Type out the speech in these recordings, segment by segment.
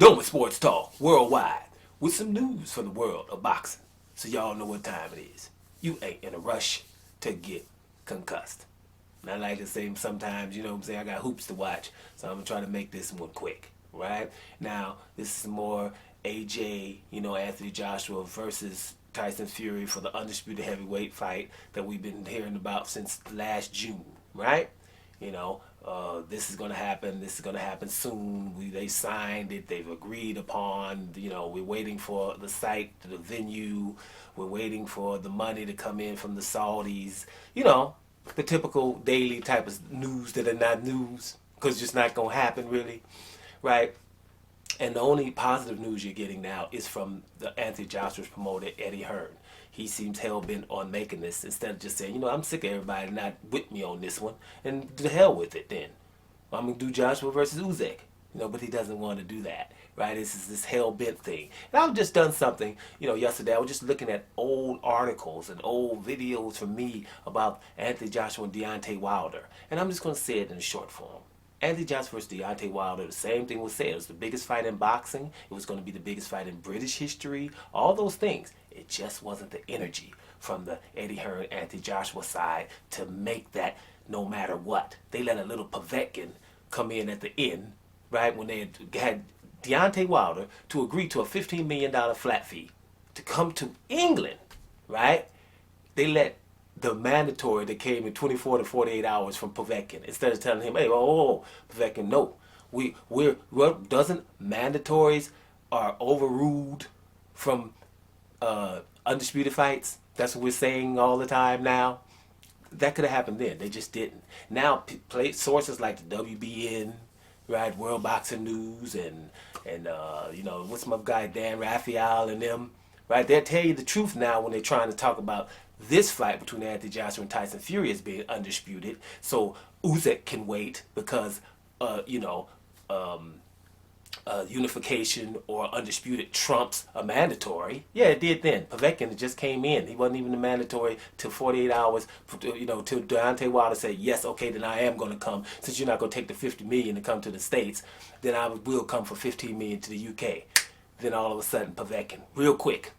Doma Sports Talk worldwide with some news from the world of boxing. So y'all know what time it is. You ain't in a rush to get concussed. And I like to say sometimes, you know what I'm saying, I got hoops to watch, so I'm going to try to make this one quick, right? Now, this is more AJ, Anthony Joshua versus Tyson Fury for the undisputed heavyweight fight that we've been hearing about since last June, right? This is going to happen. This is going to happen soon. They signed it. They've agreed upon. We're waiting for the site, the venue. We're waiting for the money to come in from the Saudis. The typical daily type of news that are not news because it's just not going to happen really, right? And the only positive news you're getting now is from the Anthony Joshua's promoter, Eddie Hearn. He seems hell-bent on making this instead of just saying, I'm sick of everybody not with me on this one, and to hell with it then. I'm going to do Joshua versus Usyk, but he doesn't want to do that, right? This is this hell-bent thing. And I've just done something, yesterday. I was just looking at old articles and old videos from me about Anthony Joshua and Deontay Wilder. And I'm just going to say it in short form. Anthony Joshua versus Deontay Wilder, the same thing was said. It was the biggest fight in boxing. It was going to be the biggest fight in British history. All those things. It just wasn't the energy from the Eddie Hearn, Anthony Joshua side to make that no matter what. They let a little Povetkin come in at the end, right, when they had Deontay Wilder to agree to a $15 million flat fee to come to England, right? They let the mandatory that came in 24 to 48 hours from Povetkin instead of telling him, hey, Povetkin, no. Doesn't mandatories are overruled from undisputed fights? That's what we're saying all the time now. That could have happened then. They just didn't. Now, sources like the WBN, right, World Boxing News, and what's my guy Dan Raphael and them, right? They'll tell you the truth now when they're trying to talk about this fight between Anthony Joshua and Tyson Fury as being undisputed. So Usyk can wait because, unification or undisputed trumps a mandatory. Yeah, it did then. Povetkin just came in. He wasn't even a mandatory till 48 hours, till Deontay Wilder said, yes, okay, then I am going to come. Since you're not going to take the $50 million to come to the States, then I will come for $15 million to the UK. Then all of a sudden, Povetkin, real quick.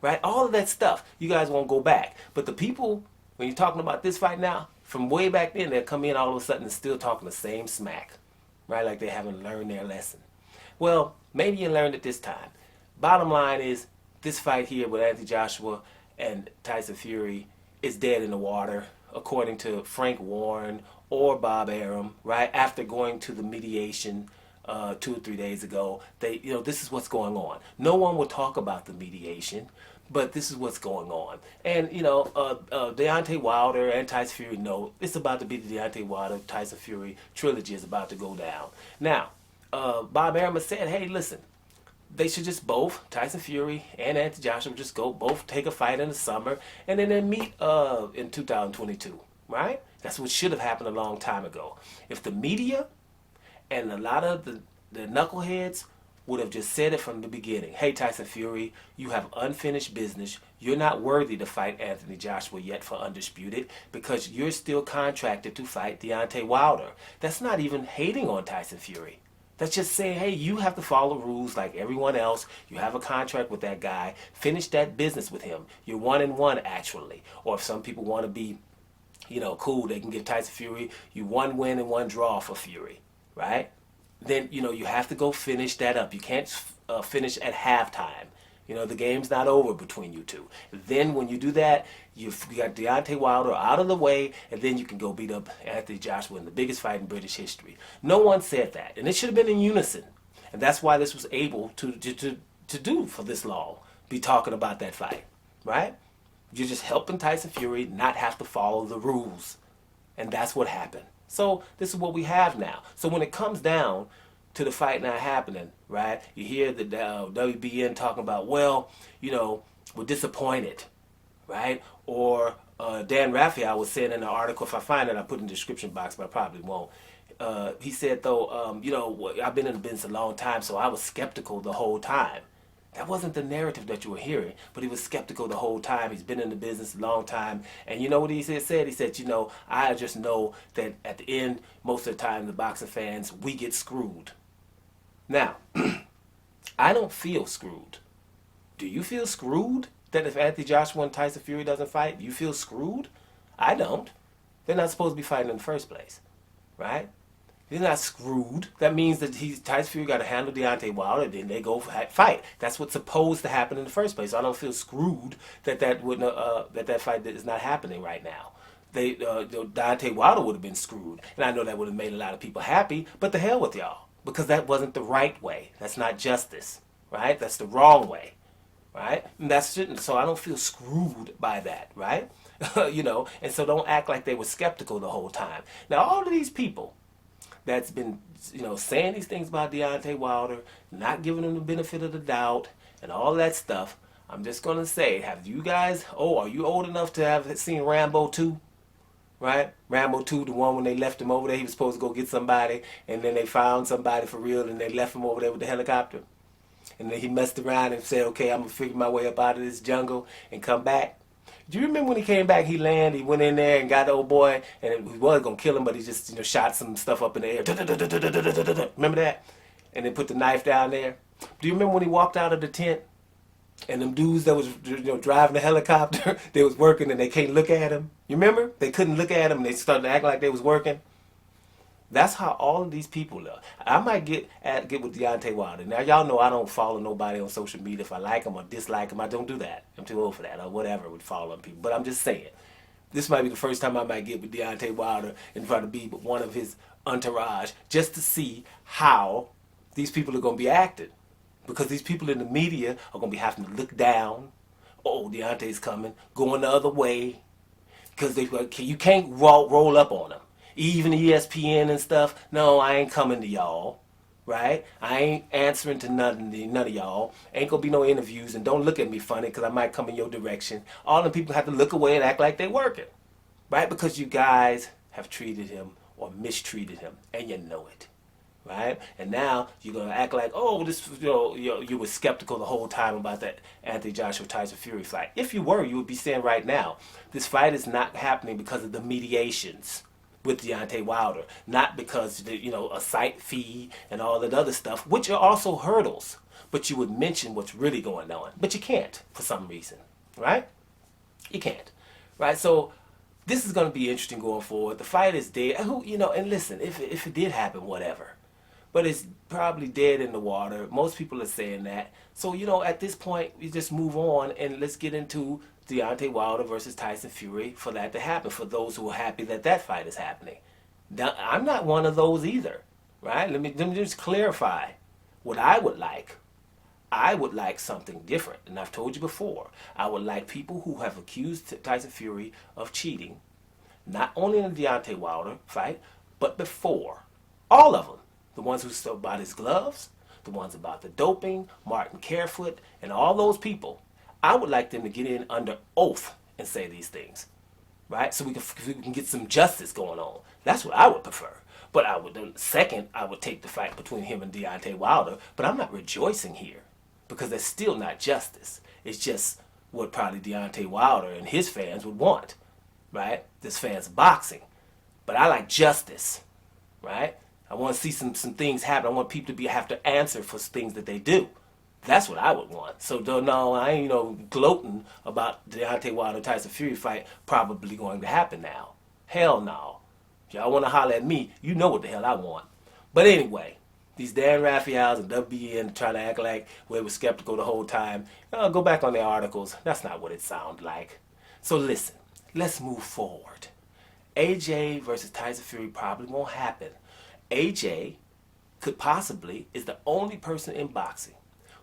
Right? All of that stuff, you guys won't go back. But the people, when you're talking about this fight now, from way back then, they'll come in all of a sudden and still talking the same smack. Right? Like they haven't learned their lesson. Well, maybe you learned it this time. Bottom line is, this fight here with Anthony Joshua and Tyson Fury is dead in the water, according to Frank Warren or Bob Arum, right? After going to the mediation 2 or 3 days ago, this is what's going on. No one will talk about the mediation, but this is what's going on. And, Deontay Wilder and Tyson Fury know it's about to be the Deontay Wilder, Tyson Fury trilogy is about to go down. Now, Bob Arum said, hey, listen, they should just both, Tyson Fury and Anthony Joshua, just go both take a fight in the summer and then they meet in 2022, right? That's what should have happened a long time ago. If the media and a lot of the knuckleheads would have just said it from the beginning, hey, Tyson Fury, you have unfinished business. You're not worthy to fight Anthony Joshua yet for undisputed because you're still contracted to fight Deontay Wilder. That's not even hating on Tyson Fury. That's just saying, hey, you have to follow rules like everyone else. You have a contract with that guy. Finish that business with him. You're 1-1 actually. Or if some people want to be, cool, they can give Tyson Fury you 1 win and 1 draw for Fury, right? Then, you have to go finish that up. You can't finish at halftime. The game's not over between you two. Then when you do that, you got Deontay Wilder out of the way, and then you can go beat up Anthony Joshua in the biggest fight in British history. No one said that, and it should have been in unison. And that's why this was able to do for this long, be talking about that fight, right? You're just helping Tyson Fury not have to follow the rules. And that's what happened. So this is what we have now. So when it comes down to the fight not happening, right? You hear the WBN talking about, well, we're disappointed, right? Or Dan Raphael was saying in the article, if I find it, I'll put it in the description box, but I probably won't. He said, though, I've been in the business a long time, so I was skeptical the whole time. That wasn't the narrative that you were hearing, but he was skeptical the whole time. He's been in the business a long time. And you know what he said? He said, I just know that at the end, most of the time, the boxing fans, we get screwed. Now, I don't feel screwed. Do you feel screwed that if Anthony Joshua and Tyson Fury doesn't fight, you feel screwed? I don't. They're not supposed to be fighting in the first place, right? They're not screwed. That means that Tyson Fury got to handle Deontay Wilder, then they go fight. That's what's supposed to happen in the first place. So I don't feel screwed that that fight is not happening right now. Deontay Wilder would have been screwed, and I know that would have made a lot of people happy. But the hell with y'all, because that wasn't the right way. That's not justice, right? That's the wrong way, right? And that's so I don't feel screwed by that, right? And so don't act like they were skeptical the whole time. Now all of these people that's been, saying these things about Deontay Wilder, not giving him the benefit of the doubt, and all that stuff. I'm just gonna say, have you guys? Oh, are you old enough to have seen Rambo 2? Right? Rambo 2, the one when they left him over there, he was supposed to go get somebody, and then they found somebody for real, and they left him over there with the helicopter. And then he messed around and said, okay, I'm gonna figure my way up out of this jungle and come back. Do you remember when he came back, he landed, he went in there and got the old boy, and he was going to kill him, but he just, shot some stuff up in the air. Remember that? And then put the knife down there. Do you remember when he walked out of the tent, and them dudes that was, driving the helicopter, they was working and they can't look at him? You remember? They couldn't look at him, and they started to act like they was working. That's how all of these people are. I might get with Deontay Wilder. Now, y'all know I don't follow nobody on social media. If I like them or dislike them, I don't do that. I'm too old for that, or whatever, with following people. But I'm just saying, this might be the first time I might get with Deontay Wilder and try to be one of his entourage, just to see how these people are going to be acting. Because these people in the media are going to be having to look down. Oh, Deontay's coming, going the other way. Because you can't roll up on them. Even ESPN and stuff, no, I ain't coming to y'all, right? I ain't answering to none of y'all. Ain't gonna be no interviews, and don't look at me funny because I might come in your direction. All the people have to look away and act like they working, right? Because you guys have treated him or mistreated him, and you know it, right? And now you're gonna act like, oh, this, you were skeptical the whole time about that Anthony Joshua Tyson Fury fight. If you were, you would be saying right now, this fight is not happening because of the mediations with Deontay Wilder, not because a site fee and all that other stuff, which are also hurdles. But you would mention what's really going on, but you can't for some reason, right? You can't, right? So this is going to be interesting going forward. The fight is dead. And listen, if it did happen, whatever. But it's probably dead in the water. Most people are saying that. So, at this point, we just move on and let's get into Deontay Wilder versus Tyson Fury for that to happen, for those who are happy that that fight is happening. Now, I'm not one of those either, right? Let me just clarify what I would like. I would like something different, and I've told you before. I would like people who have accused Tyson Fury of cheating, not only in the Deontay Wilder fight, but before. All of them. The ones who spoke about his gloves, the ones about the doping, Martin Carefoot, and all those people. I would like them to get in under oath and say these things, right? So we can get some justice going on. That's what I would prefer. But I would take the fight between him and Deontay Wilder. But I'm not rejoicing here because that's still not justice. It's just what probably Deontay Wilder and his fans would want, right? This fans boxing. But I like justice, right? I want to see some things happen. I want people to have to answer for things that they do. That's what I would want. So no, I ain't gloating about the Deontay Wilder Tyson Fury fight probably going to happen now. Hell no. If y'all want to holler at me, you know what the hell I want. But anyway, these Dan Raphaels and WBN trying to act like we were skeptical the whole time. Go back on their articles. That's not what it sounded like. So listen, let's move forward. AJ versus Tyson Fury probably won't happen. AJ is the only person in boxing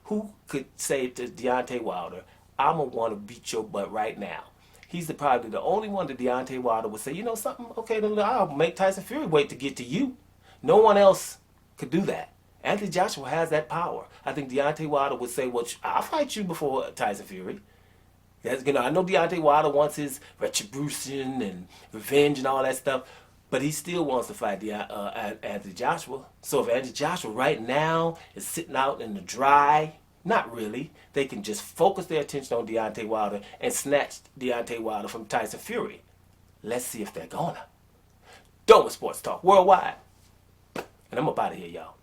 who could say to Deontay Wilder, I'm going to want to beat your butt right now. He's probably the only one that Deontay Wilder would say, you know something, okay, then I'll make Tyson Fury wait to get to you. No one else could do that. Anthony Joshua has that power. I think Deontay Wilder would say, well, I'll fight you before Tyson Fury. I know Deontay Wilder wants his retribution and revenge and all that stuff, but he still wants to fight Anthony Joshua. So if Anthony Joshua right now is sitting out in the dry, not really. They can just focus their attention on Deontay Wilder and snatch Deontay Wilder from Tyson Fury. Let's see if they're gonna. Doma Sports Talk Worldwide. And I'm up out of here, y'all.